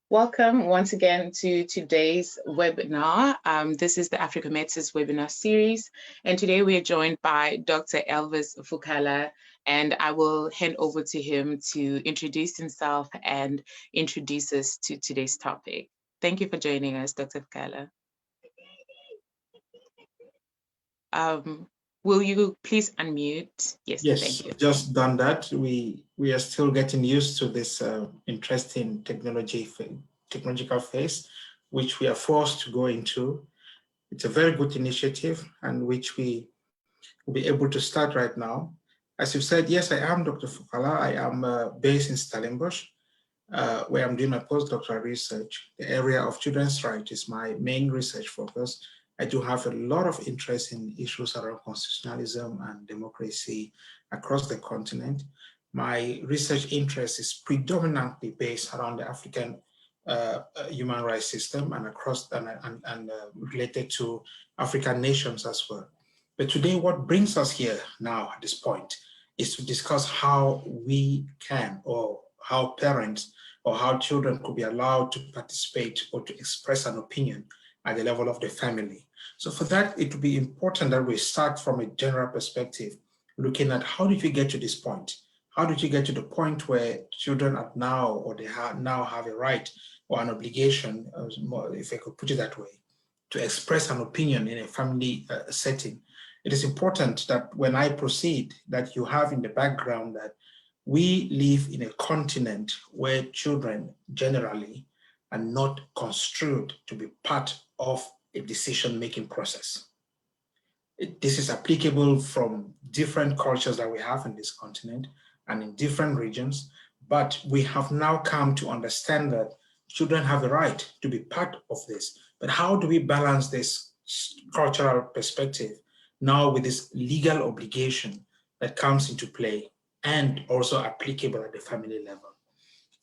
Welcome once again to today's webinar. This is the Africa Matters webinar series, and today we are joined by Dr. Elvis Fokala, and I will hand over to him to introduce himself and introduce us to today's topic. Thank you for joining us, Dr. Fokala. Will you please unmute? Yes, thank you. Just done that. We are still getting used to this interesting technological phase, which we are forced to go into. It's a very good initiative, and which we will be able to start right now. As you said, yes, I am Dr. Fokala. I am based in Stellenbosch, where I'm doing my postdoctoral research. The area of children's rights is my main research focus. I do have a lot of interest in issues around constitutionalism and democracy across the continent. My research interest is predominantly based around the African human rights system and across and related to African nations as well. But today, what brings us here now at this point is to discuss how we can, or how parents or how children could be allowed to participate or to express an opinion at the level of the family. So for that, it would be important that we start from a general perspective, looking at how did we get to this point? How did you get to the point where children are now, or they now have a right or an obligation, if I could put it that way, to express an opinion in a family setting? It is important that when I proceed, that you have in the background that we live in a continent where children generally are not construed to be part of a decision-making process. This is applicable from different cultures that we have in this continent and in different regions, but we have now come to understand that children have a right to be part of this. But how do we balance this cultural perspective now with this legal obligation that comes into play and also applicable at the family level?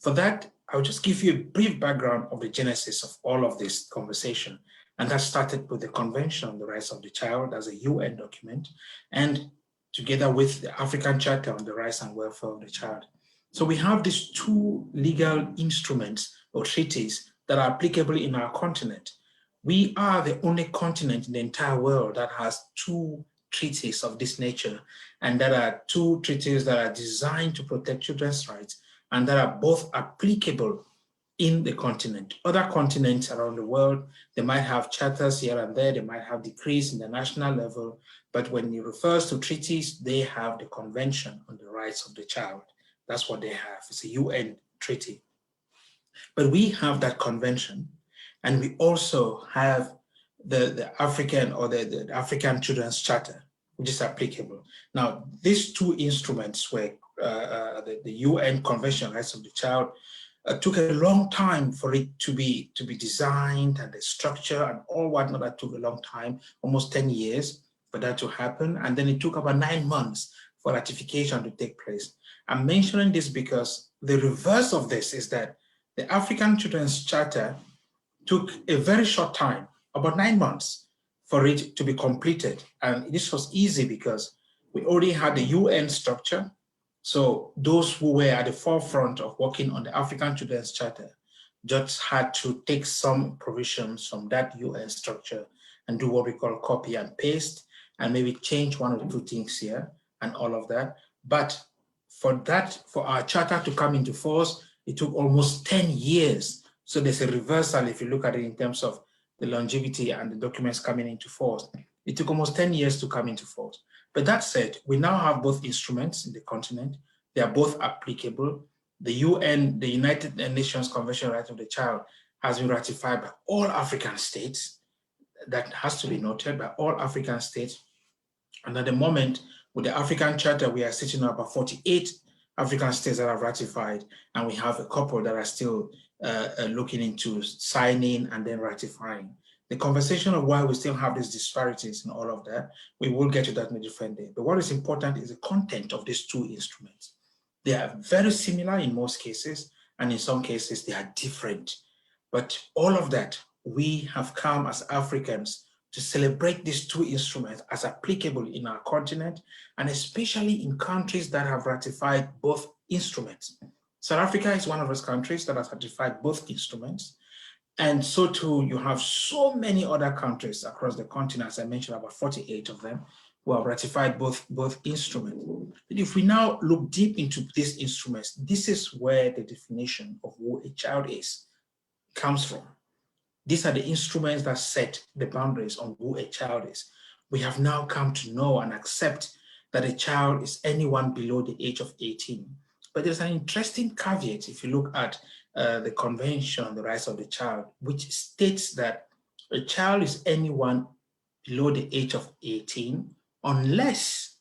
For that, I'll just give you a brief background of the genesis of all of this conversation. And that started with the Convention on the Rights of the Child as a UN document, and together with the African Charter on the Rights and Welfare of the Child. So we have these two legal instruments or treaties that are applicable in our continent. We are the only continent in the entire world that has two treaties of this nature, and that are two treaties that are designed to protect children's rights and that are both applicable in the continent. Other continents around the world, they might have charters here and there, they might have decrees in the national level, but when it refers to treaties, they have the Convention on the Rights of the Child. That's what they have. It's a UN treaty. But we have that convention, and we also have the African or the African Children's Charter, which is applicable. Now, these two instruments were the UN Convention on Rights of the Child took a long time for it to be designed, and the structure and all whatnot. That took a long time, almost 10 years for that to happen. And then it took about 9 months for ratification to take place. I'm mentioning this because the reverse of this is that the African Children's Charter took a very short time, about 9 months, for it to be completed. And this was easy because we already had the UN structure. So those who were at the forefront of working on the African Children's Charter just had to take some provisions from that UN structure and do what we call copy and paste, and maybe change one or two things here and all of that. But for our charter to come into force, it took almost 10 years. So there's a reversal if you look at it in terms of the longevity and the documents coming into force. It took almost 10 years to come into force. But that said, we now have both instruments in the continent. They are both applicable. The UN, the United Nations Convention on Rights of the Child, has been ratified by all African states. That has to be noted, by all African states. And at the moment, with the African Charter, we are sitting at about 48 African states that have ratified, and we have a couple that are still looking into signing and then ratifying. The conversation of why we still have these disparities and all of that, we will get to that in a different day. But what is important is the content of these two instruments. They are very similar in most cases, and in some cases they are different. But all of that, we have come as Africans to celebrate these two instruments as applicable in our continent, and especially in countries that have ratified both instruments. South Africa is one of those countries that has ratified both instruments. And so too, you have so many other countries across the continent, as I mentioned, about 48 of them, who have ratified both instruments. But if we now look deep into these instruments, this is where the definition of who a child is comes from. These are the instruments that set the boundaries on who a child is. We have now come to know and accept that a child is anyone below the age of 18. But there's an interesting caveat if you look at the Convention on the Rights of the Child, which states that a child is anyone below the age of 18 unless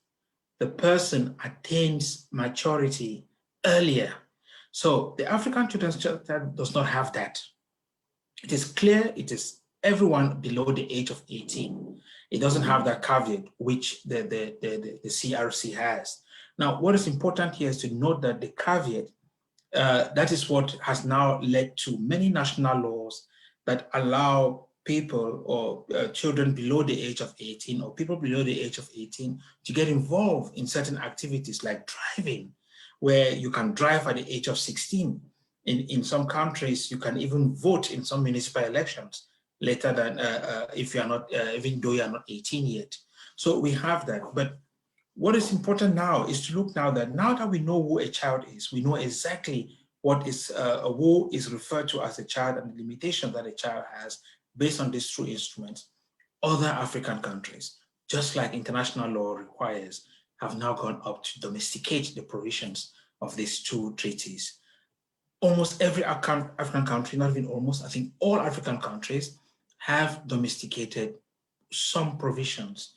the person attains maturity earlier. So the African Children's Charter does not have that. It is clear it is everyone below the age of 18. It doesn't have that caveat which the CRC has. Now, what is important here is to note that the caveat, that is what has now led to many national laws that allow people or children below the age of 18 or people below the age of 18 to get involved in certain activities like driving, where you can drive at the age of 16. In some countries, you can even vote in some municipal elections later than if you are not, even though you are not 18 yet. So we have that. But what is important now is to look now that we know who a child is, we know exactly what is who is referred to as a child and the limitations that a child has based on these two instruments. Other African countries, just like international law requires, have now gone up to domesticate the provisions of these two treaties. Almost every African country, not even almost, I think all African countries have domesticated some provisions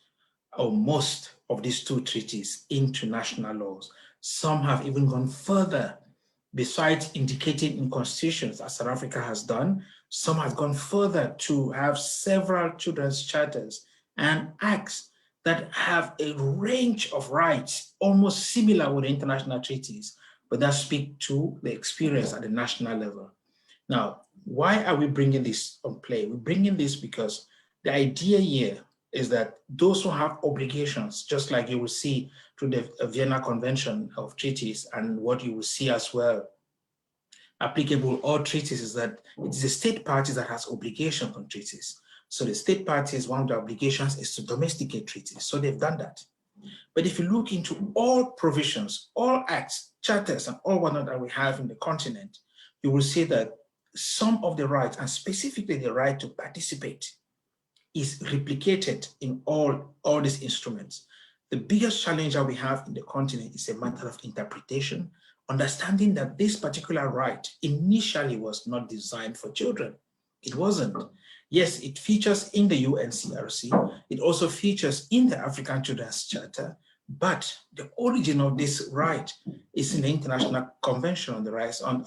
or most of these two treaties into national laws. Some have even gone further, besides indicating in constitutions, as South Africa has done. Some have gone further to have several children's charters and acts that have a range of rights almost similar with the international treaties, but that speak to the experience at the national level. Now, why are we bringing this on play? We're bringing this because the idea here is that those who have obligations, just like you will see through the Vienna Convention of Treaties and what you will see as well, applicable all treaties, is that it is the state parties that has obligations on treaties. So the state parties, one of the obligations is to domesticate treaties. So they've done that. But if you look into all provisions, all acts, charters, and all whatnot that we have in the continent, you will see that some of the rights, and specifically the right to participate, is replicated in all these instruments. The biggest challenge that we have in the continent is a matter of interpretation, understanding that this particular right initially was not designed for children. It wasn't. Yes, it features in the UNCRC. It also features in the African Children's Charter, but the origin of this right is in the International Convention on the Rights on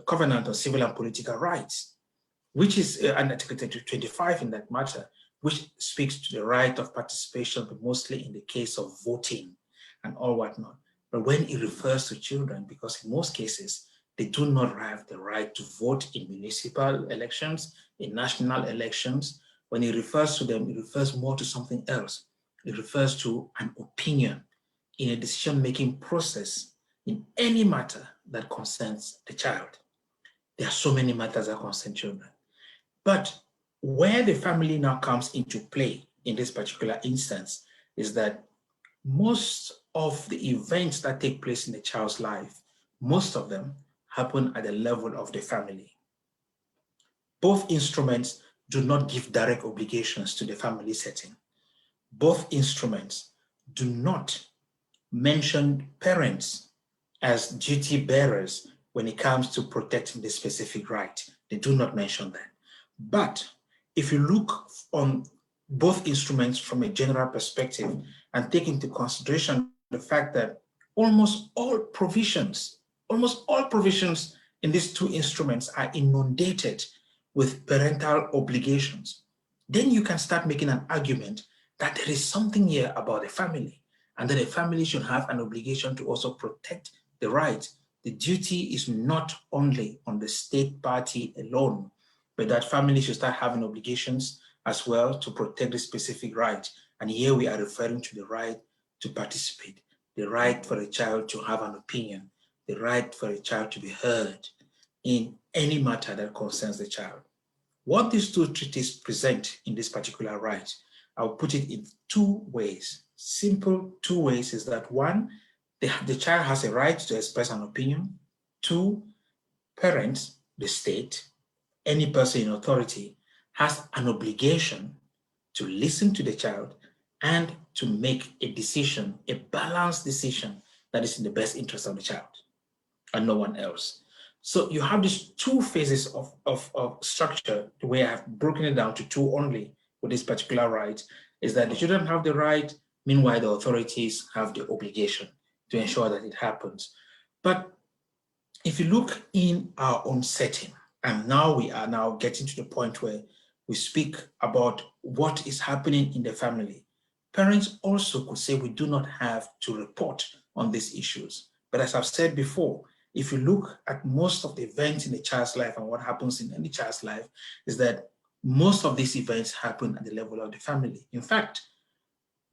Covenant on Civil and Political Rights, which is an Article 25 in that matter, which speaks to the right of participation, but mostly in the case of voting and all whatnot. But when it refers to children, because in most cases, they do not have the right to vote in municipal elections, in national elections. When it refers to them, it refers more to something else. It refers to an opinion in a decision-making process in any matter that concerns the child. There are so many matters that concern children. But where the family now comes into play in this particular instance is that most of the events that take place in the child's life, most of them happen at the level of the family. Both instruments do not give direct obligations to the family setting. Both instruments do not mention parents as duty bearers when it comes to protecting the specific right. They do not mention that. But if you look on both instruments from a general perspective and take into consideration the fact that almost all provisions in these two instruments are inundated with parental obligations, then you can start making an argument that there is something here about the family and that a family should have an obligation to also protect the right. The duty is not only on the state party alone, but that family should start having obligations as well to protect the specific right. And here we are referring to the right to participate, the right for a child to have an opinion, the right for a child to be heard in any matter that concerns the child. What these two treaties present in this particular right, I'll put it in two ways. Simple two ways is that one, the child has a right to express an opinion. Two, parents, the state, any person in authority has an obligation to listen to the child and to make a decision, a balanced decision that is in the best interest of the child and no one else. So you have these two phases of structure. The way I have broken it down to two only with this particular right is that the children have the right, meanwhile the authorities have the obligation to ensure that it happens. But if you look in our own setting, and now we are now getting to the point where we speak about what is happening in the family, parents also could say we do not have to report on these issues. But as I've said before, if you look at most of the events in a child's life and what happens in any child's life is that most of these events happen at the level of the family. In fact,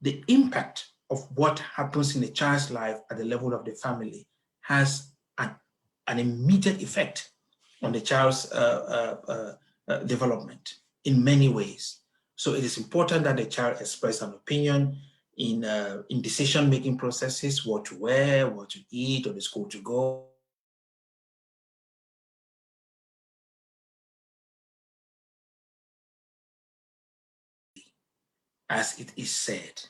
the impact of what happens in a child's life at the level of the family has an immediate effect on the child's development in many ways. So it is important that the child express an opinion in decision-making processes, what to wear, what to eat, or the school to go. As it is said,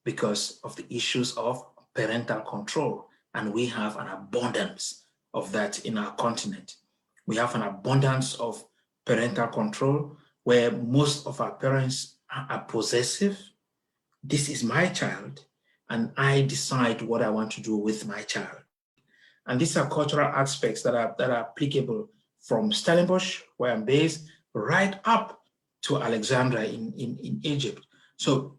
because of the issues of parental control. And we have an abundance of that in our continent. We have an abundance of parental control where most of our parents are possessive. This is my child, and I decide what I want to do with my child. And these are cultural aspects that are applicable from Stellenbosch, where I'm based, right up to Alexandria in Egypt. So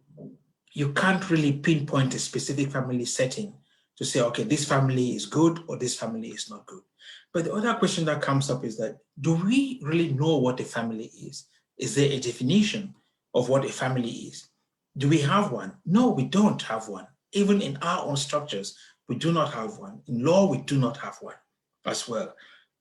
you can't really pinpoint a specific family setting to say, okay, this family is good or this family is not good. But the other question that comes up is that, do we really know what a family is? Is there a definition of what a family is? Do we have one? No, we don't have one. Even in our own structures, we do not have one. In law, we do not have one as well.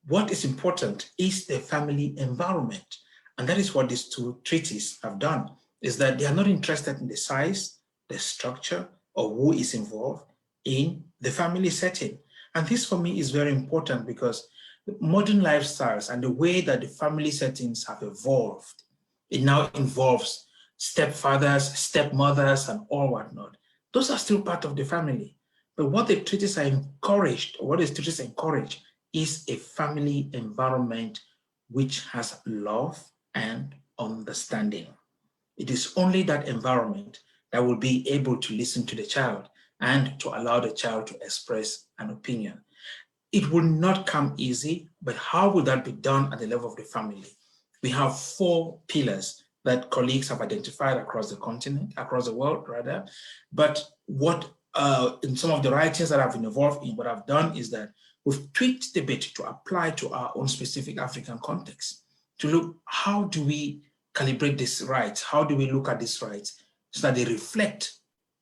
What is important is the family environment. And that is what these two treaties have done, is that they are not interested in the size, the structure, or who is involved in the family setting. And this for me is very important because modern lifestyles and the way that the family settings have evolved, it now involves stepfathers, stepmothers, and all whatnot. Those are still part of the family. But what the treaties are encouraged, or what the treaties encourage, is a family environment which has love and understanding. It is only that environment that will be able to listen to the child and to allow the child to express an opinion. It will not come easy, but how will that be done at the level of the family? We have 4 pillars that colleagues have identified across the continent, across the world rather. But what in some of the writings that I've been involved in, what I've done is that we've tweaked the bit to apply to our own specific African context, to look, how do we calibrate these rights? How do we look at these rights so that they reflect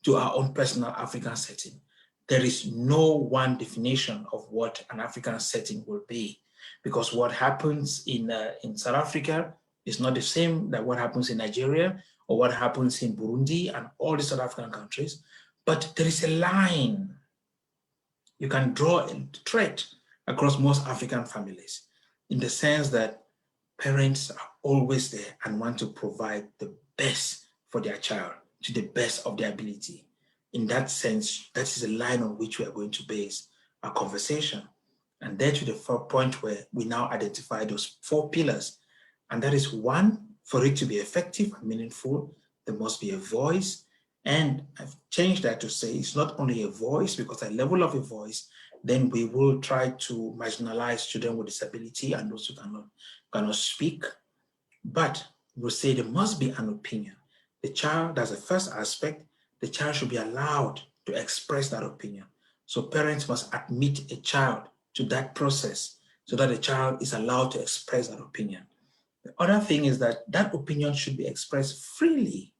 to our own personal African setting? There is no one definition of what an African setting will be, because what happens in South Africa is not the same that what happens in Nigeria or what happens in Burundi and all the South African countries, but there is a line. You can draw a thread across most African families in the sense that parents are always there and want to provide the best for their child to the best of their ability. In that sense, that is a line on which we are going to base our conversation. And then to the point where we now identify those 4 pillars. And that is 1, for it to be effective and meaningful, there must be a voice. And I've changed that to say it's not only a voice, because at the level of a voice, then we will try to marginalize children with disability and those who cannot speak. But we'll say there must be an opinion. The child, that's the first aspect, the child should be allowed to express that opinion. So parents must admit a child to that process so that the child is allowed to express that opinion. The other thing is that that opinion should be expressed freely.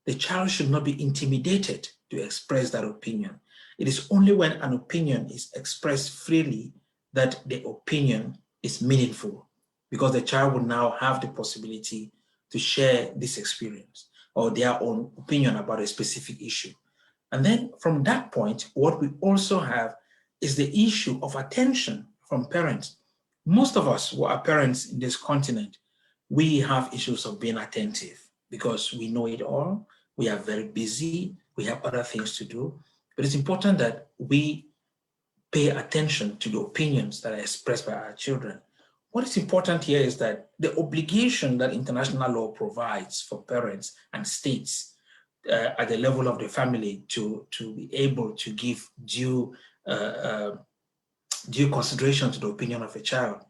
The child should not be intimidated to express that opinion. It is only when an opinion is expressed freely that the opinion is meaningful, because the child will now have the possibility to share this experience or their own opinion about a specific issue. And then from that point, what we also have is the issue of attention from parents. Most of us who are parents in this continent, we have issues of being attentive because we know it all. We are very busy. We have other things to do. But it's important that we pay attention to the opinions that are expressed by our children. What is important here is that the obligation that international law provides for parents and states at the level of the family to be able to give due consideration to the opinion of a child,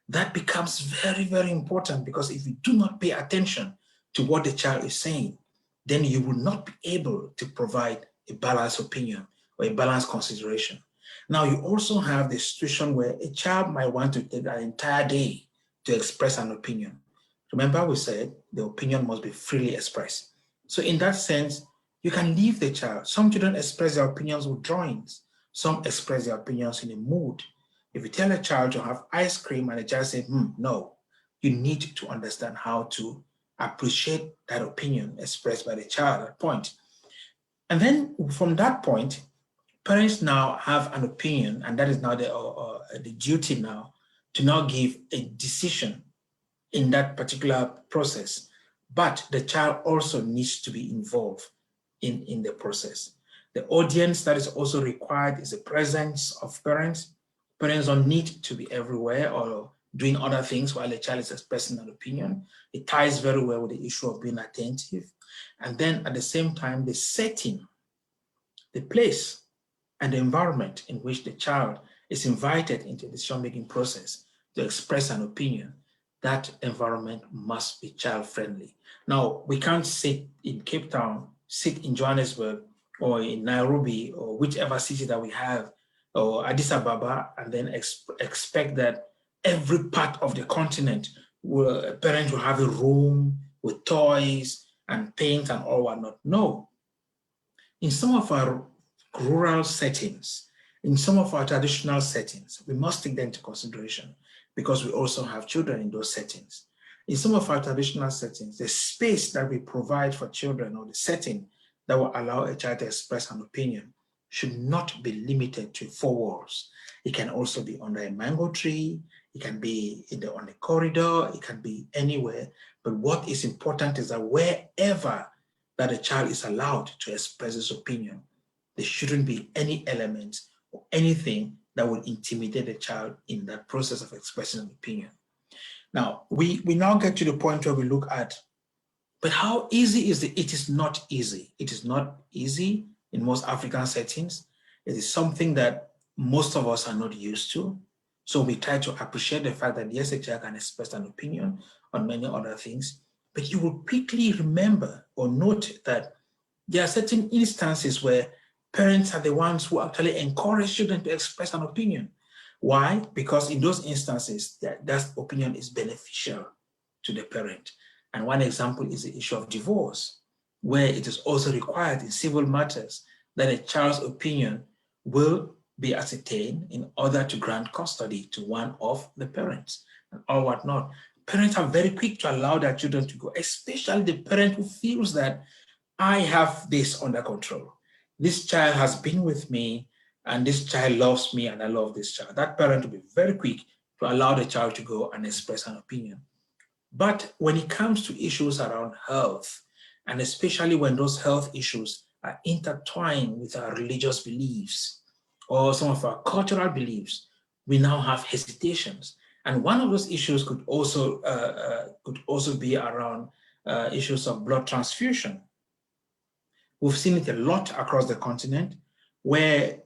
that becomes very, very important, because if you do not pay attention to what the child is saying, then you will not be able to provide a balanced opinion or a balanced consideration. Now, you also have the situation where a child might want to take an entire day to express an opinion. Remember, we said the opinion must be freely expressed. So in that sense, you can leave the child. Some children express their opinions with drawings. Some express their opinions in a mood. If you tell a child to have ice cream and the child says, no, you need to understand how to appreciate that opinion expressed by the child at that point. And then from that point, parents now have an opinion, and that is now the duty now to now give a decision in that particular process. But the child also needs to be involved in the process. The audience that is also required is the presence of parents. Parents don't need to be everywhere or doing other things while the child is expressing an opinion. It ties very well with the issue of being attentive. And then at the same time, the setting, the place, and the environment in which the child is invited into the decision-making process to express an opinion, that environment must be child-friendly. Now, we can't sit in Cape Town, sit in Johannesburg, or in Nairobi, or whichever city that we have, or Addis Ababa, and then expect that every part of the continent, parents will have a room with toys and paint and all whatnot. No. In some of our rural settings, in some of our traditional settings, we must take them into consideration, because we also have children in those settings. In some of our traditional settings, the space that we provide for children, or the setting that will allow a child to express an opinion, should not be limited to 4 walls. It can also be under a mango tree, it can be on the corridor, it can be anywhere. But what is important is that wherever that a child is allowed to express his opinion, there shouldn't be any element or anything that would intimidate the child in that process of expressing an opinion. Now, we now get to the point where we look at, but how easy is it? It is not easy. It is not easy in most African settings. It is something that most of us are not used to. So we try to appreciate the fact that yes, a child can express an opinion on many other things, but you will quickly remember or note that there are certain instances where parents are the ones who actually encourage children to express an opinion. Why? Because in those instances, that opinion is beneficial to the parent. And one example is the issue of divorce, where it is also required in civil matters that a child's opinion will be ascertained in order to grant custody to one of the parents and all whatnot. Parents are very quick to allow their children to go, especially the parent who feels that I have this under control. This child has been with me, and this child loves me, and I love this child. That parent will be very quick to allow the child to go and express an opinion. But when it comes to issues around health, and especially when those health issues are intertwined with our religious beliefs or some of our cultural beliefs, we now have hesitations. And one of those issues could also be around issues of blood transfusion. We've seen it a lot across the continent, where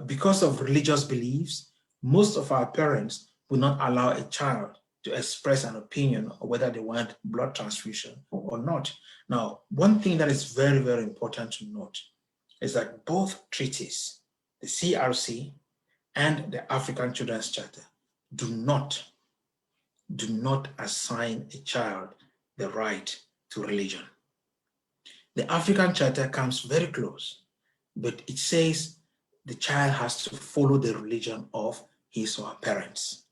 because of religious beliefs, most of our parents will not allow a child to express an opinion on whether they want blood transfusion or not. Now, one thing that is very, very important to note is that both treaties, the CRC and the African Children's Charter, do not assign a child the right to religion. The African Charter comes very close, but it says the child has to follow the religion of his or her parents.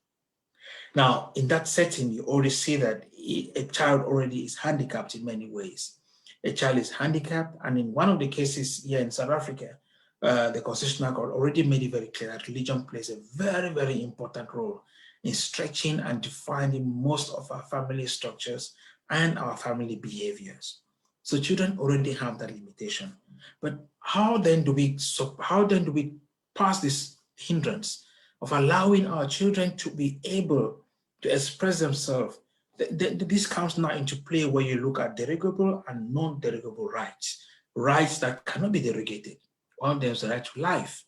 Now, in that setting, you already see that a child already is handicapped in many ways. A child is handicapped, and in one of the cases here in South Africa, the Constitutional Court already made it very clear that religion plays a very, very important role in stretching and defining most of our family structures and our family behaviors. So children already have that limitation. But how then do we pass this hindrance of allowing our children to be able to express themselves? This comes now into play where you look at derogable and non-derogable rights, rights that cannot be derogated. One of them is the right to life,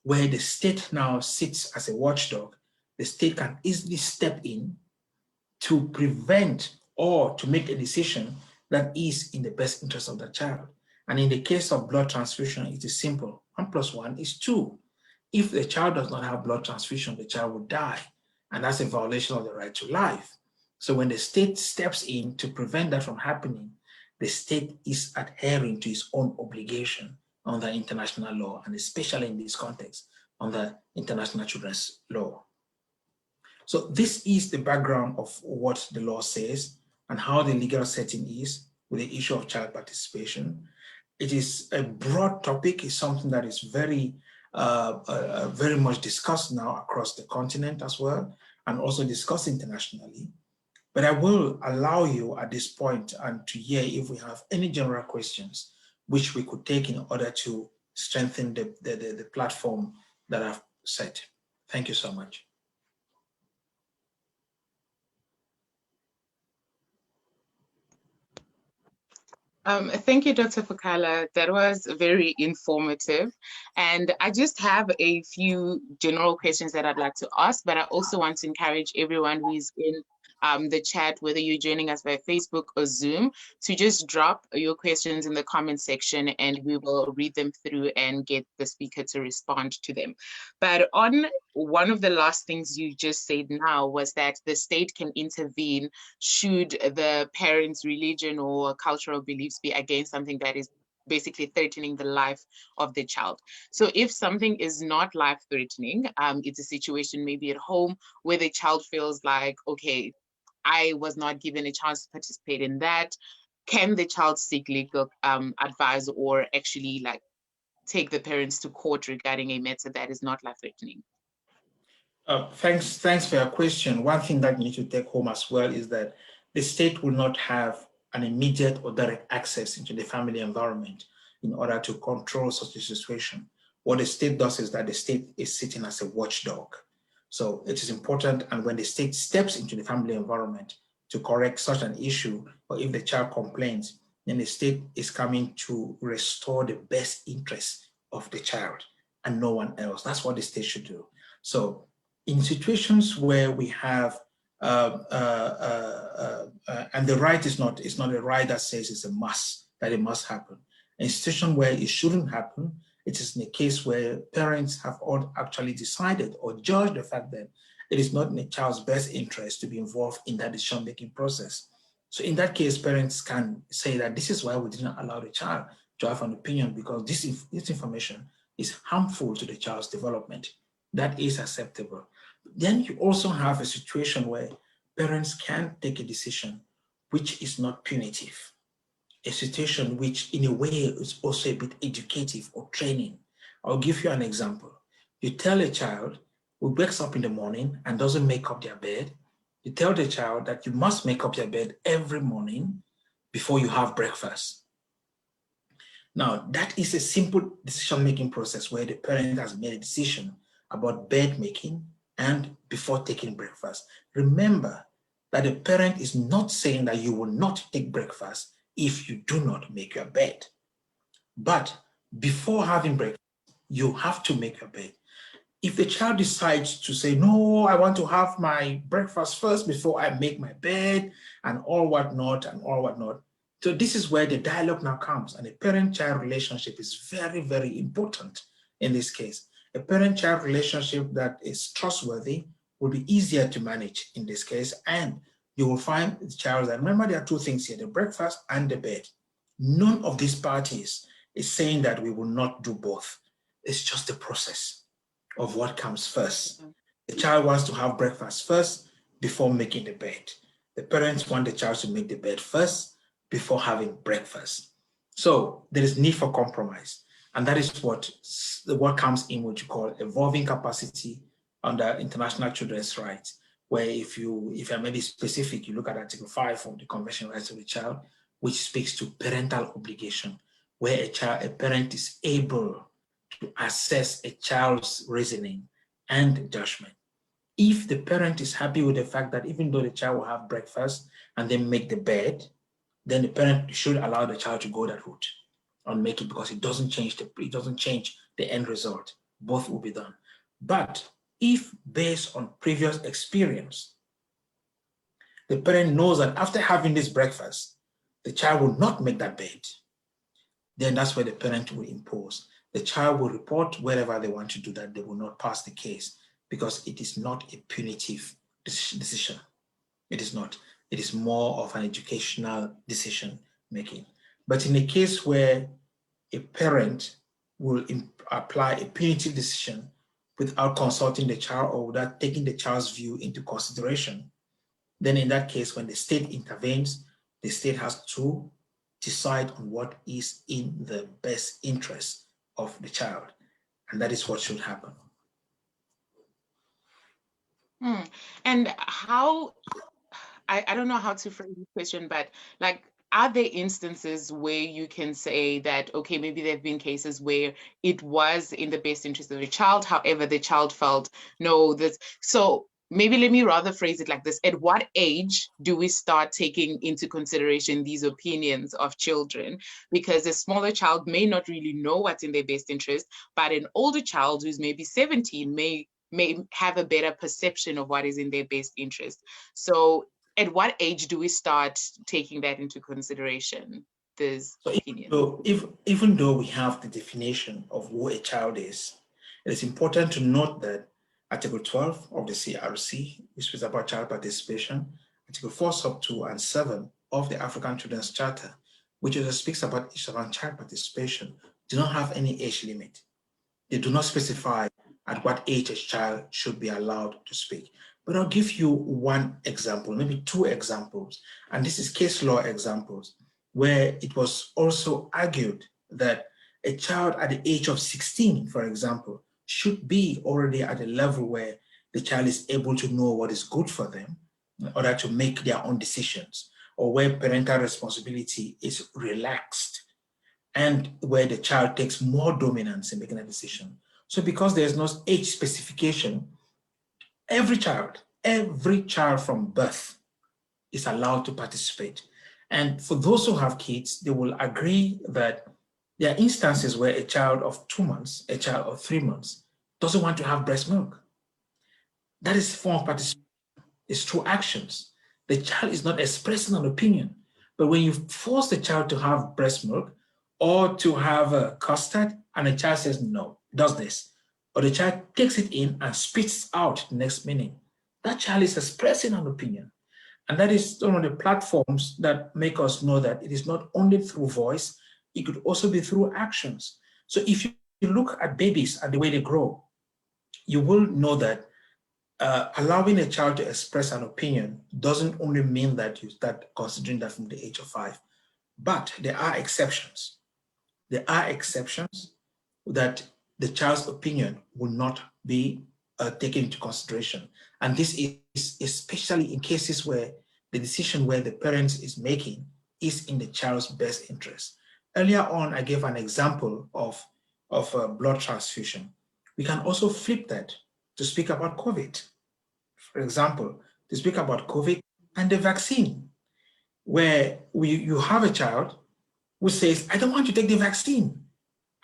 where the state now sits as a watchdog. The state can easily step in to prevent or to make a decision that is in the best interest of the child. And in the case of blood transfusion, it is simple. 1 + 1 is 2. If the child does not have blood transfusion, the child will die. And that's a violation of the right to life. So when the state steps in to prevent that from happening, the state is adhering to its own obligation under international law, and especially in this context, under international children's law. So this is the background of what the law says and how the legal setting is with the issue of child participation. It is a broad topic. It's something that is very much discussed now across the continent as well, and also discussed internationally. But I will allow you at this point and to hear if we have any general questions which we could take in order to strengthen the platform that I've set. Thank you so much. Thank you, Dr. Fokala. That was very informative. And I just have a few general questions that I'd like to ask, but I also want to encourage everyone who is in the chat, whether you're joining us by Facebook or Zoom, to just drop your questions in the comment section and we will read them through and get the speaker to respond to them. But on one of the last things you just said now was that the state can intervene should the parent's religion or cultural beliefs be against something that is basically threatening the life of the child. So if something is not life-threatening, it's a situation maybe at home where the child feels like, okay, I was not given a chance to participate in that, can the child seek legal advice or actually like take the parents to court regarding a matter that is not life-threatening? Thanks for your question. One thing that you need to take home as well is that the state will not have an immediate or direct access into the family environment in order to control such a situation. What the state does is that the state is sitting as a watchdog. So it is important, and when the state steps into the family environment to correct such an issue, or if the child complains, then the state is coming to restore the best interest of the child and no one else. That's what the state should do. So in situations where we have, and the right is not a right that says it's a must, that it must happen. In a situation where it shouldn't happen, it is in a case where parents have all actually decided or judged the fact that it is not in the child's best interest to be involved in that decision-making process. So in that case, parents can say that this is why we didn't allow the child to have an opinion, because this information is harmful to the child's development. That is acceptable. Then you also have a situation where parents can take a decision which is not punitive, a situation which in a way is also a bit educative or training. I'll give you an example. You tell a child who wakes up in the morning and doesn't make up their bed, you tell the child that you must make up your bed every morning before you have breakfast. Now, that is a simple decision-making process where the parent has made a decision about bed making and before taking breakfast. Remember that the parent is not saying that you will not take breakfast if you do not make your bed. But before having breakfast, you have to make your bed. If the child decides to say, no, I want to have my breakfast first before I make my bed and all whatnot, so this is where the dialogue now comes, and the parent-child relationship is very, very important in this case. A parent-child relationship that is trustworthy will be easier to manage in this case, and you will find the child that, remember, there are two things here, the breakfast and the bed. None of these parties is saying that we will not do both. It's just the process of what comes first. The child wants to have breakfast first before making the bed. The parents want the child to make the bed first before having breakfast. So there is need for compromise. And that is what comes in what you call evolving capacity under international children's rights, where if you're maybe specific, you look at Article 5 of the Convention on Rights of the Child, which speaks to parental obligation, where a parent is able to assess a child's reasoning and judgment. If the parent is happy with the fact that even though the child will have breakfast and then make the bed, then the parent should allow the child to go that route and make it, because it doesn't change the end result. Both will be done. But if based on previous experience, the parent knows that after having this breakfast, the child will not make that bed, then that's where the parent will impose. The child will report wherever they want to do that. They will not pass the case, because it is not a punitive decision. It is not. It is more of an educational decision making. But in a case where a parent will apply a punitive decision without consulting the child or without taking the child's view into consideration, then in that case, when the state intervenes, the state has to decide on what is in the best interest of the child. And that is what should happen. And how, I don't know how to frame the question, but like, are there instances where you can say that, okay, maybe there have been cases where it was in the best interest of the child, however, the child felt, no, this, so maybe let me rather phrase it like this. At what age do we start taking into consideration these opinions of children? Because a smaller child may not really know what's in their best interest, but an older child who's maybe 17 may have a better perception of what is in their best interest. So at what age do we start taking that into consideration, these opinions? So even though we have the definition of who a child is, it is important to note that Article 12 of the CRC, which speaks about child participation, Article 4 sub 2 and 7 of the African Children's Charter, which also speaks about child participation, do not have any age limit. They do not specify at what age a child should be allowed to speak. But I'll give you one example, maybe two examples, and this is case law examples, where it was also argued that a child at the age of 16, for example, should be already at a level where the child is able to know what is good for them in order to make their own decisions, or where parental responsibility is relaxed and where the child takes more dominance in making a decision. So because there's no age specification, every child from birth is allowed to participate. And for those who have kids, they will agree that there are instances where a child of 2 months, a child of 3 months, doesn't want to have breast milk. That is a form of participation. It's through actions. The child is not expressing an opinion. But when you force the child to have breast milk or to have a custard, and the child says no, does this, or the child takes it in and spits out the next minute, that child is expressing an opinion. And that is one of the platforms that make us know that it is not only through voice, it could also be through actions. So if you look at babies and the way they grow, you will know that allowing a child to express an opinion doesn't only mean that you start considering that from the age of 5, but there are exceptions. There are exceptions that the child's opinion will not be taken into consideration. And this is especially in cases where the decision where the parent is making is in the child's best interest. Earlier on, I gave an example of blood transfusion. We can also flip that to speak about COVID. For example, to speak about COVID and the vaccine, where you have a child who says, I don't want to take the vaccine.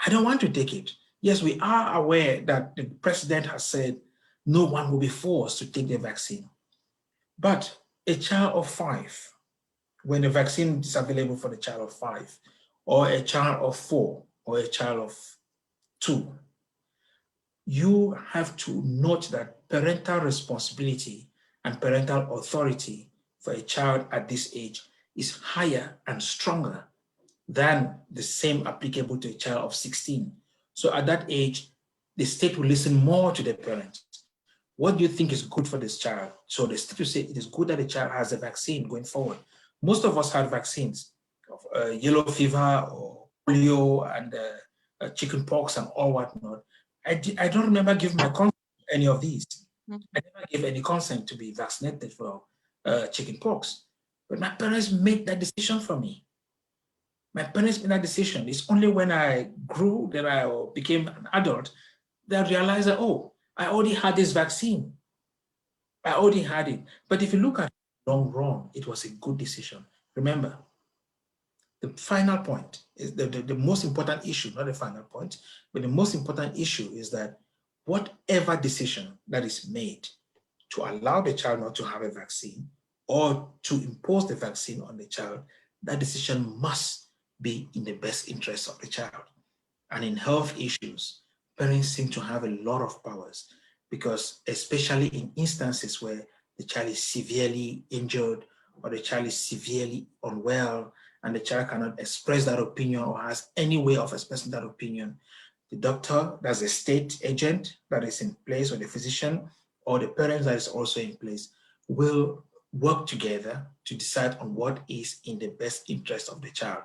I don't want to take it. Yes, we are aware that the president has said no one will be forced to take the vaccine. But a child of 5, when the vaccine is available for the child of 5, or a child of 4, or a child of 2, you have to note that parental responsibility and parental authority for a child at this age is higher and stronger than the same applicable to a child of 16. So at that age, the state will listen more to the parents. What do you think is good for this child? So the state will say it is good that the child has a vaccine going forward. Most of us had vaccines of yellow fever or polio and chicken pox and all whatnot. I don't remember giving my consent to any of these. I never gave any consent to be vaccinated for chicken pox. But my parents made that decision for me. My parents made that decision. It's only when I grew, that I became an adult, that I realized that, oh, I already had this vaccine. I already had it. But if you look at it long run, it was a good decision. Remember, the final point is the most important issue, not the final point, but the most important issue is that whatever decision that is made to allow the child not to have a vaccine or to impose the vaccine on the child, that decision must be in the best interest of the child. And in health issues, parents seem to have a lot of powers, because especially in instances where the child is severely injured or the child is severely unwell and the child cannot express that opinion or has any way of expressing that opinion, the doctor, that's a state agent that is in place, or the physician, or the parents that is also in place, will work together to decide on what is in the best interest of the child.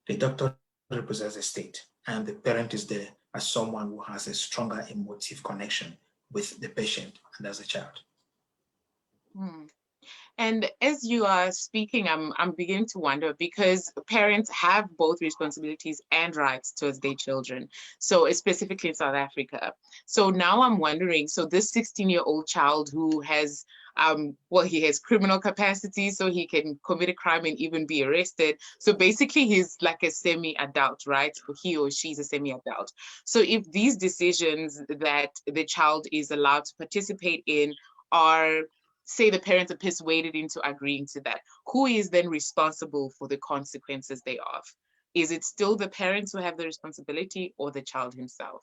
The doctor represents the state, and the parent is there as someone who has a stronger emotive connection with the patient and as a child. And as you are speaking, I'm beginning to wonder, because parents have both responsibilities and rights towards their children. So specifically in South Africa. So now I'm wondering, so this 16-year-old child who has, well, he has criminal capacity, so he can commit a crime and even be arrested. So basically he's like a semi-adult, right? He or she's a semi-adult. So if these decisions that the child is allowed to participate in are, say the parents are persuaded into agreeing to that, who is then responsible for the consequences thereof? Is it still the parents who have the responsibility, or the child himself?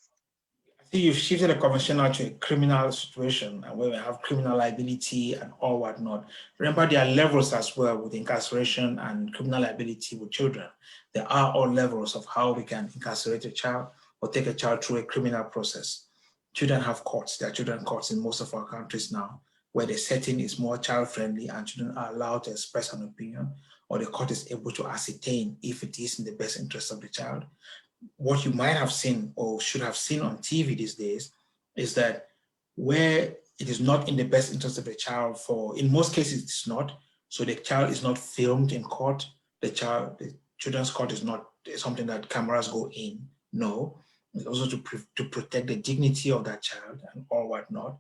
I think you've shifted the conversation now to a criminal situation, and where we have criminal liability and all whatnot. Remember, there are levels as well with incarceration and criminal liability with children. There are all levels of how we can incarcerate a child or take a child through a criminal process. Children have courts. There are children courts in most of our countries now, where the setting is more child-friendly and children are allowed to express an opinion, or the court is able to ascertain if it is in the best interest of the child. What you might have seen or should have seen on TV these days is that where it is not in the best interest of the child, in most cases it's not, so the child is not filmed in court, the children's court is not something that cameras go in, no. It's also to protect the dignity of that child and all whatnot.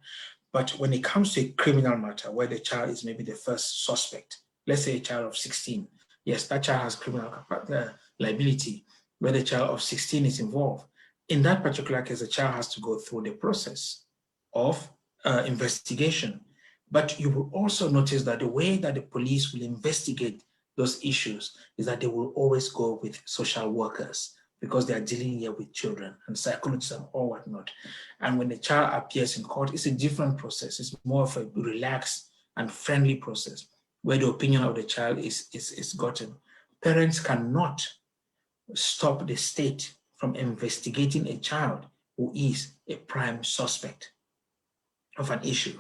But when it comes to a criminal matter where the child is maybe the first suspect, let's say a child of 16, yes, that child has criminal liability, where the child of 16 is involved. In that particular case, the child has to go through the process of investigation. But you will also notice that the way that the police will investigate those issues is that they will always go with social workers, because they are dealing here with children and psychologists and all whatnot. And when the child appears in court, it's a different process. It's more of a relaxed and friendly process where the opinion of the child is gotten. Parents cannot stop the state from investigating a child who is a prime suspect of an issue.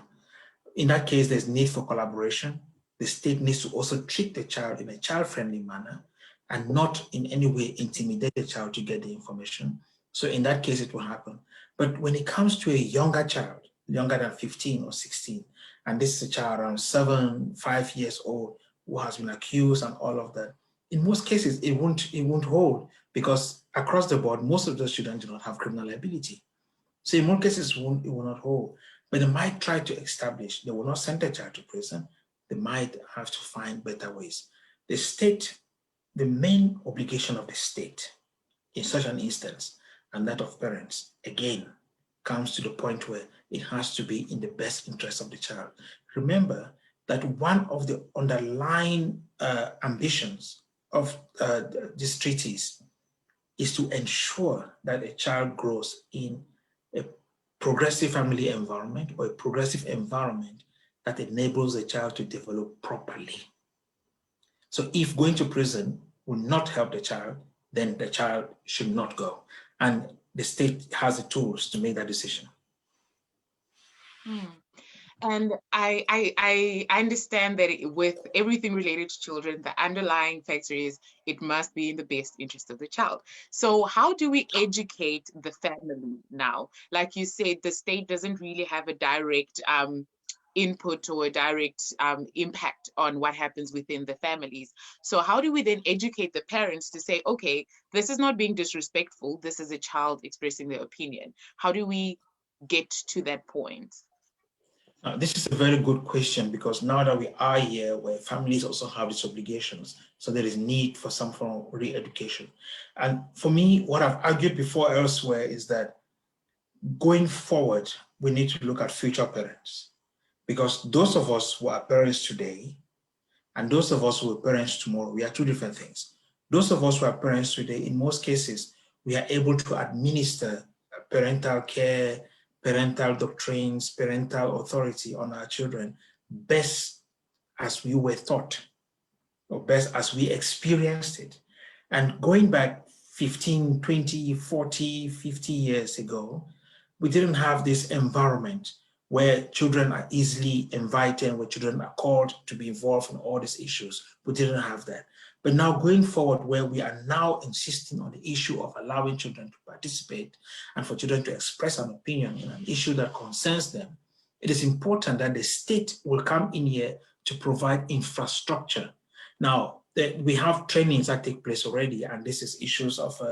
In that case, there's need for collaboration. The state needs to also treat the child in a child-friendly manner and not in any way intimidate the child to get the information. So in that case, it will happen. But when it comes to a younger child, younger than 15 or 16, and this is a child around 5 years old who has been accused and all of that, in most cases, it won't hold, because across the board, most of those children do not have criminal liability. So in most cases, it will not hold. But they might try to establish, they will not send the child to prison. They might have to find better ways. The state, the main obligation of the state in such an instance, and that of parents, again, comes to the point where it has to be in the best interest of the child. Remember that one of the underlying ambitions of these treaties is to ensure that a child grows in a progressive family environment, or a progressive environment that enables a child to develop properly. So if going to prison will not help the child, then the child should not go. And the state has the tools to make that decision. And I understand that with everything related to children, the underlying factor is it must be in the best interest of the child. So how do we educate the family now? Like you said, the state doesn't really have a direct input or a direct impact on what happens within the families. So how do we then educate the parents to say, okay, this is not being disrespectful, this is a child expressing their opinion? How do we get to that point? This is a very good question, because now that we are here where families also have these obligations, so there is need for some form of re-education. And for me, what I've argued before elsewhere is that going forward, we need to look at future parents, because those of us who are parents today and those of us who are parents tomorrow, we are two different things. Those of us who are parents today, in most cases, we are able to administer parental care, parental doctrines, parental authority on our children best as we were taught, or best as we experienced it. And going back 15, 20, 40, 50 years ago, we didn't have this environment where children are easily invited, where children are called to be involved in all these issues. We didn't have that. But now going forward, where we are now insisting on the issue of allowing children to participate and for children to express an opinion in an issue that concerns them, it is important that the state will come in here to provide infrastructure. Now, we have trainings that take place already, and this is issues of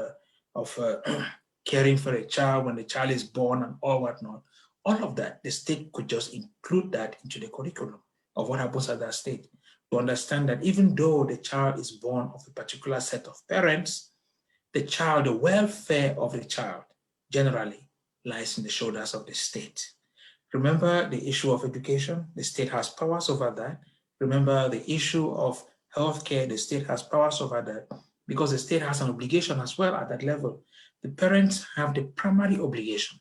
caring for a child when the child is born and all whatnot. All of that, the state could just include that into the curriculum of what happens at that state, to understand that even though the child is born of a particular set of parents, the welfare of the child generally lies in the shoulders of the state. Remember the issue of education, the state has powers over that. Remember the issue of healthcare, the state has powers over that, because the state has an obligation as well at that level. The parents have the primary obligation.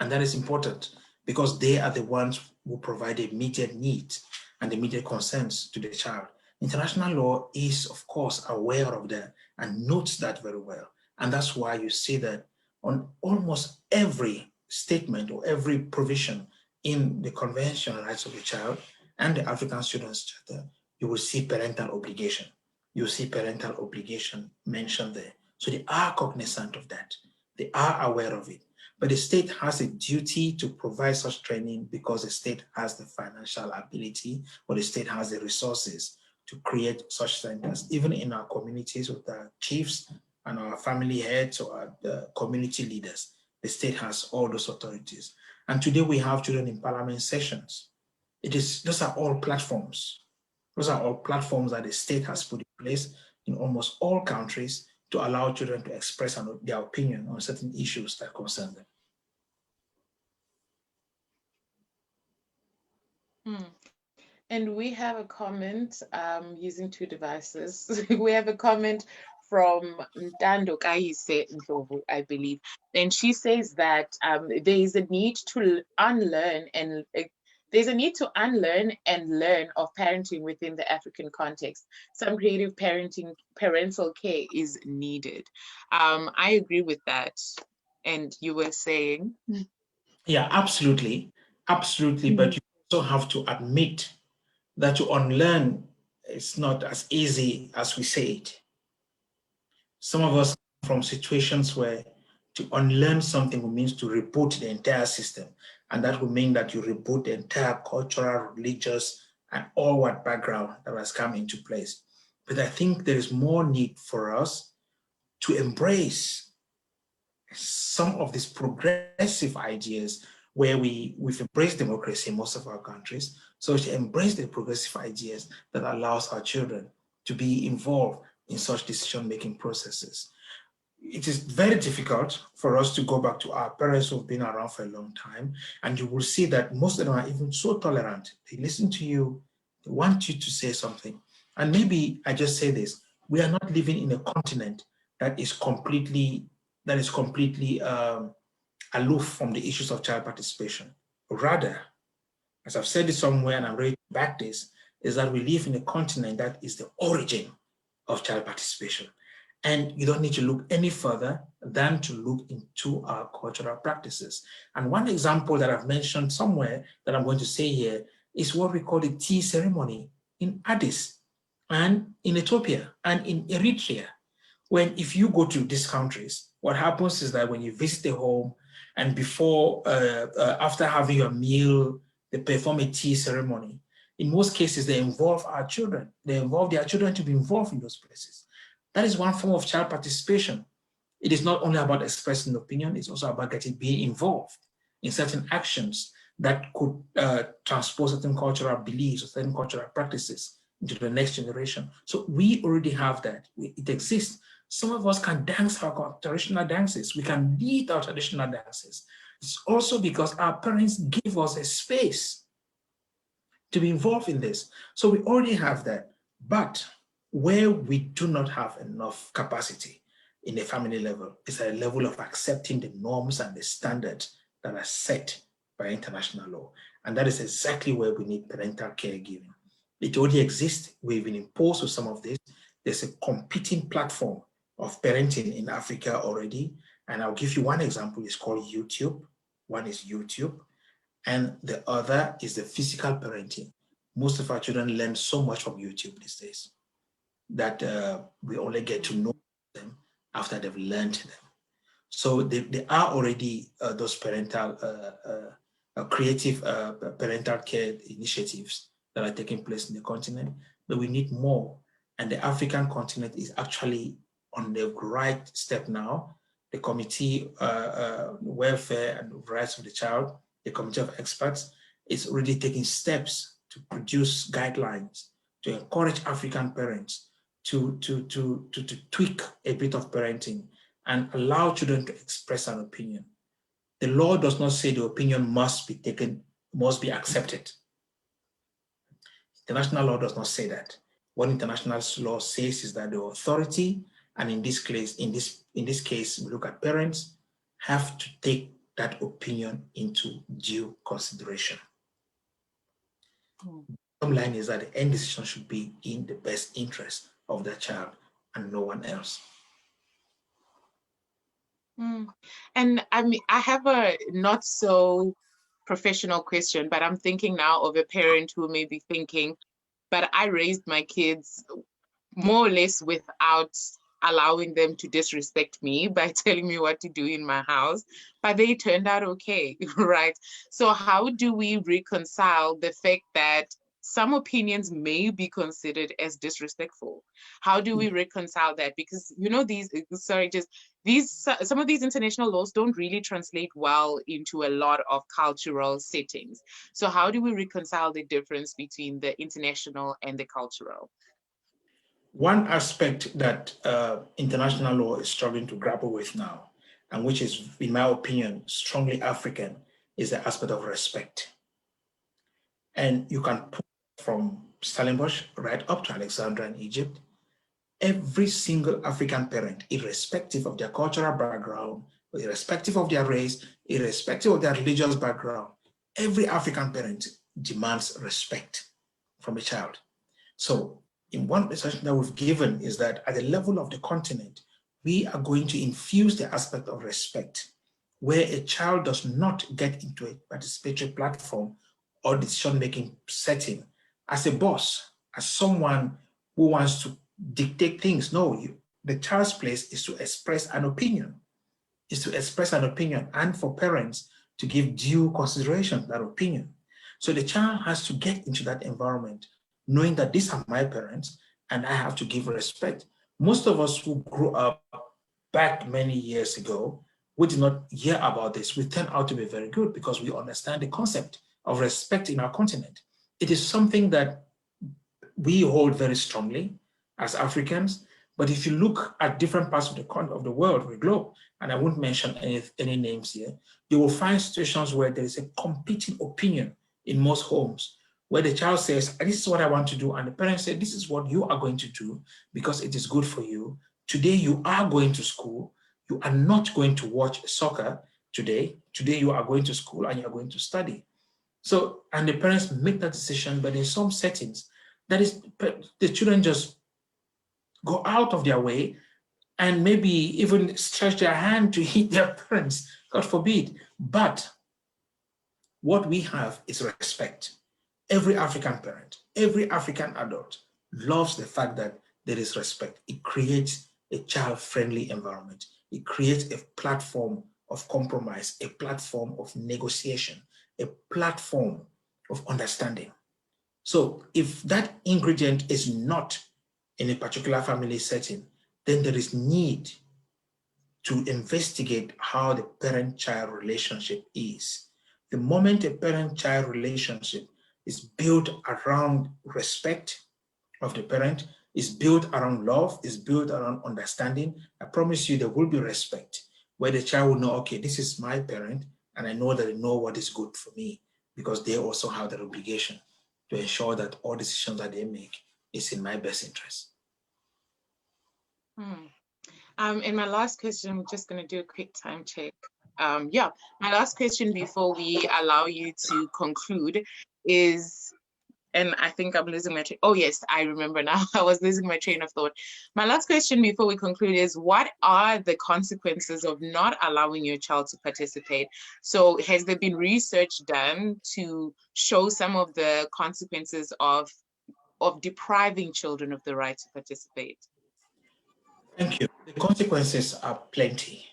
And that is important, because they are the ones who provide the immediate needs and the immediate concerns to the child. International law is, of course, aware of that and notes that very well. And that's why you see that on almost every statement or every provision in the Convention on Rights of the Child and the African Students Charter, you will see parental obligation. You see parental obligation mentioned there. So they are cognizant of that. They are aware of it. But the state has a duty to provide such training, because the state has the financial ability, or the state has the resources to create such centers, even in our communities with our chiefs and our family heads or the community leaders. The state has all those authorities. And today we have children in parliament sessions. Those are all platforms. Those are all platforms that the state has put in place in almost all countries to allow children to express their opinion on certain issues that concern them. And we have a comment using two devices. We have a comment from Ntando Kaise Ndlovu, I believe. And she says that there is a need to unlearn and learn of parenting within the African context. Some creative parental care is needed. I agree with that. And you were saying? Yeah, absolutely. Absolutely. But you also have to admit that to unlearn is not as easy as we say it. Some of us come from situations where to unlearn something means to reboot the entire system. And that would mean that you reboot the entire cultural, religious, and all what background that has come into place. But I think there is more need for us to embrace some of these progressive ideas where we've embraced democracy in most of our countries. So to embrace the progressive ideas that allows our children to be involved in such decision-making processes. It is very difficult for us to go back to our parents who've been around for a long time, and you will see that most of them are even so tolerant. They listen to you, they want you to say something. And maybe I just say this, we are not living in a continent that is completely aloof from the issues of child participation. Rather, as I've said it somewhere and I'm ready to back this, is that we live in a continent that is the origin of child participation. And you don't need to look any further than to look into our cultural practices. And one example that I've mentioned somewhere that I'm going to say here is what we call the tea ceremony in Addis and in Ethiopia and in Eritrea. When if you go to these countries, what happens is that when you visit a home and before, after having your meal, they perform a tea ceremony. In most cases, they involve our children. They involve their children to be involved in those places. That is one form of child participation. It is not only about expressing opinion, it's also about being involved in certain actions that could transpose certain cultural beliefs or certain cultural practices into the next generation. So we already have that. It exists. Some of us can dance our traditional dances. We can lead our traditional dances. It's also because our parents give us a space to be involved in this. So we already have that. But where we do not have enough capacity in a family level is at a level of accepting the norms and the standards that are set by international law. And that is exactly where we need parental caregiving. It already exists. We've been imposed with some of this. There's a competing platform of parenting in Africa already. And I'll give you one example. It's called YouTube. One is YouTube. And the other is the physical parenting. Most of our children learn so much from YouTube these days that we only get to know them after they've learned them. So they are already those parental, creative parental care initiatives that are taking place in the continent, but we need more. And the African continent is actually on the right step now. The Committee Welfare and Rights of the Child, the Committee of Experts, is already taking steps to produce guidelines to encourage African parents to tweak a bit of parenting and allow children to express an opinion. The law does not say the opinion must be taken, must be accepted. International law does not say that. What international law says is that the authority, and in this case, we look at parents, have to take that opinion into due consideration. The bottom line is that the end decision should be in the best interest of the child and no one else. And I mean, I have a not so professional question, but I'm thinking now of a parent who may be thinking, but I raised my kids more or less without allowing them to disrespect me by telling me what to do in my house, but they turned out okay, right? So how do we reconcile the fact that some opinions may be considered as disrespectful? How do we reconcile that? Because, you know, some of these international laws don't really translate well into a lot of cultural settings. So how do we reconcile the difference between the international and the cultural? One aspect that international law is struggling to grapple with now, and which is, in my opinion, strongly African, is the aspect of respect. And you can put from Stellenbosch right up to Alexandria in Egypt, every single African parent, irrespective of their cultural background, irrespective of their race, irrespective of their religious background, every African parent demands respect from a child. So in one suggestion that we've given is that at the level of the continent, we are going to infuse the aspect of respect, where a child does not get into a participatory platform or decision-making setting as a boss, as someone who wants to dictate things. No, the child's place is to express an opinion, and for parents to give due consideration to that opinion. So the child has to get into that environment, knowing that these are my parents and I have to give respect. Most of us who grew up back many years ago, we did not hear about this. We turn out to be very good because we understand the concept of respect in our continent. It is something that we hold very strongly as Africans, but if you look at different parts of the world, the globe, and I won't mention any names here, you will find situations where there is a competing opinion in most homes, where the child says, this is what I want to do, and the parents say, this is what you are going to do because it is good for you. Today you are going to school. You are not going to watch soccer today. Today you are going to school and you are going to study. So, and the parents make that decision, but in some settings, that is, the children just go out of their way and maybe even stretch their hand to hit their parents, God forbid. But what we have is respect. Every African parent, every African adult loves the fact that there is respect. It creates a child-friendly environment. It creates a platform of compromise, a platform of negotiation, a platform of understanding. So if that ingredient is not in a particular family setting, then there is need to investigate how the parent-child relationship is. The moment a parent-child relationship is built around respect of the parent, is built around love, is built around understanding, I promise you there will be respect, where the child will know, okay, this is my parent, and I know that they know what is good for me, because they also have the obligation to ensure that all decisions that they make is in my best interest. And my last question, I'm just going to do a quick time check. Yeah, my last question before we allow you to conclude is, and I think I'm losing my train. Oh, yes, I remember now. I was losing my train of thought. My last question before we conclude is, what are the consequences of not allowing your child to participate? So has there been research done to show some of the consequences of depriving children of the right to participate? Thank you. The consequences are plenty.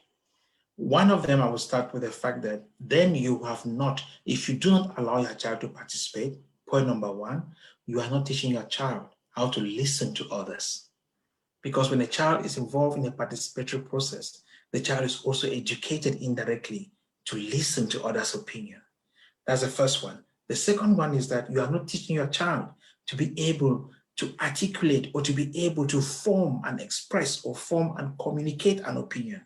One of them, I will start with the fact that then you have not, if you do not allow your child to participate, point number one, you are not teaching your child how to listen to others. Because when a child is involved in a participatory process, the child is also educated indirectly to listen to others' opinion. That's the first one. The second one is that you are not teaching your child to be able to articulate or to be able to form and express or form and communicate an opinion.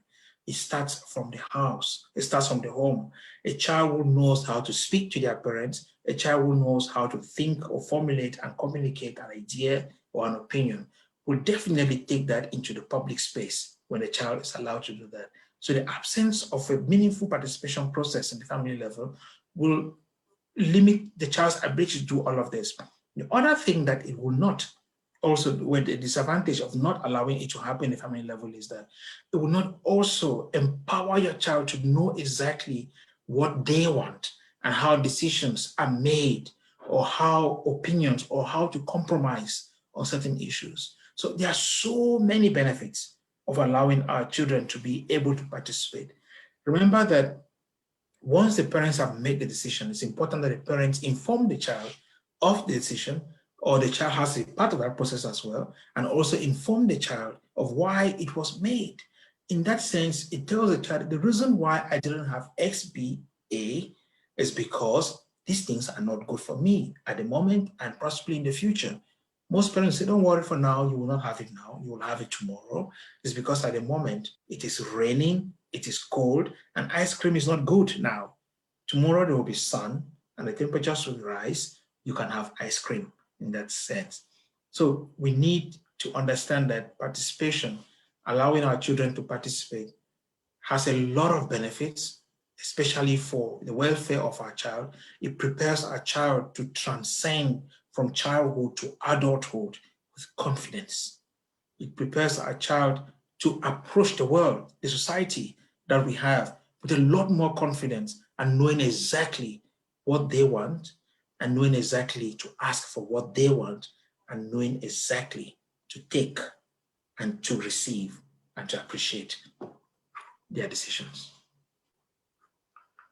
It starts from the house. It starts from the home. A child who knows how to speak to their parents, a child who knows how to think or formulate and communicate an idea or an opinion will definitely take that into the public space when a child is allowed to do that. So the absence of a meaningful participation process in the family level will limit the child's ability to do all of this. The other thing that it will not also, with the disadvantage of not allowing it to happen in the family level, is that it will not also empower your child to know exactly what they want and how decisions are made, or how opinions, or how to compromise on certain issues. So there are so many benefits of allowing our children to be able to participate. Remember that once the parents have made the decision, it's important that the parents inform the child of the decision, or the child has a part of that process as well, and also inform the child of why it was made. In that sense, it tells the child, the reason why I didn't have X, B, A is because these things are not good for me at the moment and possibly in the future. Most parents say, don't worry for now, you will not have it now, you will have it tomorrow. It's because at the moment it is raining, it is cold, and ice cream is not good now. Tomorrow there will be sun and the temperatures will rise, you can have ice cream in that sense. So we need to understand that participation, allowing our children to participate, has a lot of benefits, especially for the welfare of our child. It prepares our child to transcend from childhood to adulthood with confidence. It prepares our child to approach the world, the society that we have, with a lot more confidence and knowing exactly what they want, and knowing exactly to ask for what they want, and knowing exactly to take and to receive and to appreciate their decisions.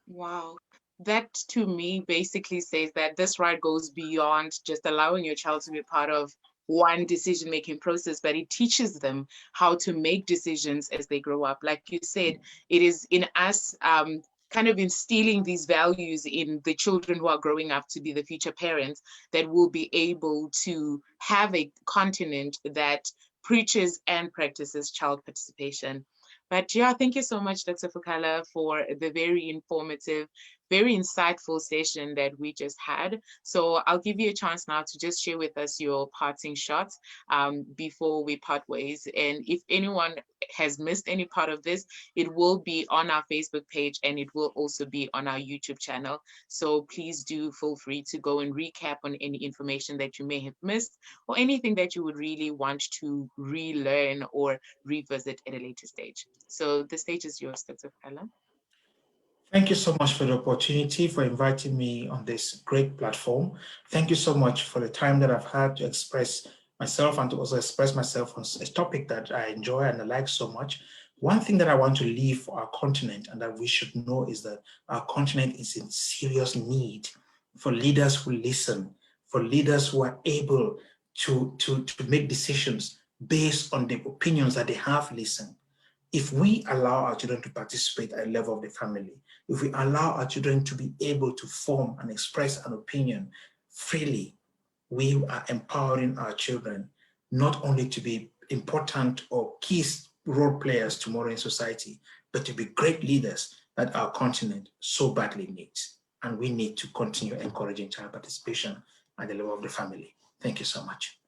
Wow. That to me basically says that this right goes beyond just allowing your child to be part of one decision-making process, but it teaches them how to make decisions as they grow up. Like you said, it is in us kind of instilling these values in the children who are growing up to be the future parents that will be able to have a continent that preaches and practices child participation. But yeah, thank you so much, Dr. Fokala, for the very informative very insightful session that we just had. So I'll give you a chance now to just share with us your parting shots before we part ways. And if anyone has missed any part of this, it will be on our Facebook page and it will also be on our YouTube channel. So please do feel free to go and recap on any information that you may have missed or anything that you would really want to relearn or revisit at a later stage. So the stage is yours, Dr. Fokala. Thank you so much for the opportunity, for inviting me on this great platform. Thank you so much for the time that I've had to express myself and to also express myself on a topic that I enjoy and I like so much. One thing that I want to leave for our continent and that we should know is that our continent is in serious need for leaders who listen, for leaders who are able to make decisions based on the opinions that they have listened. If we allow our children to participate at the level of the family, if we allow our children to be able to form and express an opinion freely, we are empowering our children not only to be important or key role players tomorrow in society, but to be great leaders that our continent so badly needs. And we need to continue encouraging child participation at the level of the family. Thank you so much.